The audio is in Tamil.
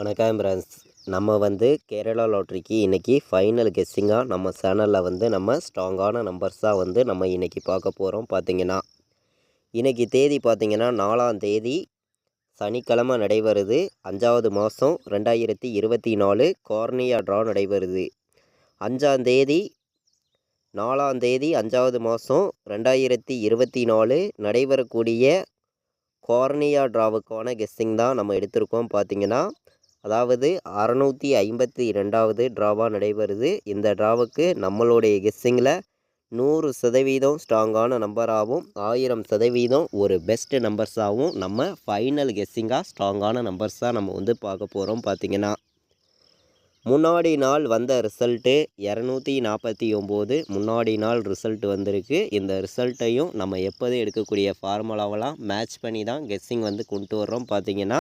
வணக்கம் ஃப்ரெண்ட்ஸ். நம்ம கேரளா லாட்ரிக்கு இன்றைக்கி ஃபைனல் கெஸ்ஸிங்காக நம்ம சேனலில் நம்ம ஸ்ட்ராங்கான நம்பர்ஸாக நம்ம இன்றைக்கி பார்க்க போகிறோம். பார்த்திங்கன்னா இன்றைக்கி தேதி பார்த்திங்கன்னா 4ஆம் தேதி சனிக்கிழமை நடைபெறுது. 5வது மாதம் 2024 கார்னியா ட்ரா நடைபெறுது. 5ஆம் தேதி 4ஆம் தேதி 5வது மாதம் 2024 நடைபெறக்கூடிய கார்னியா ட்ராவுக்கான கெஸ்ஸிங் தான் நம்ம எடுத்திருக்கோம். பார்த்திங்கன்னா அதாவது 652வது ட்ராவாக நடைபெறுது. இந்த ட்ராவுக்கு நம்மளுடைய கெஸ்ஸிங்கில் 100% ஸ்ட்ராங்கான நம்பராகவும் 1000% ஒரு பெஸ்ட் நம்பர்ஸாகவும் நம்ம ஃபைனல் கெஸ்ஸிங்காக ஸ்ட்ராங்கான நம்பர்ஸாக நம்ம பார்க்க போகிறோம். பார்த்திங்கன்னா முன்னாடி நாள் வந்த ரிசல்ட்டு 249. முன்னாடி நாள் ரிசல்ட் வந்திருக்கு. இந்த ரிசல்ட்டையும் நம்ம எப்போதும் எடுக்கக்கூடிய ஃபார்முலாவெல்லாம் மேட்ச் பண்ணி தான் கெஸ்ஸிங் கொண்டு வர்றோம். பார்த்திங்கன்னா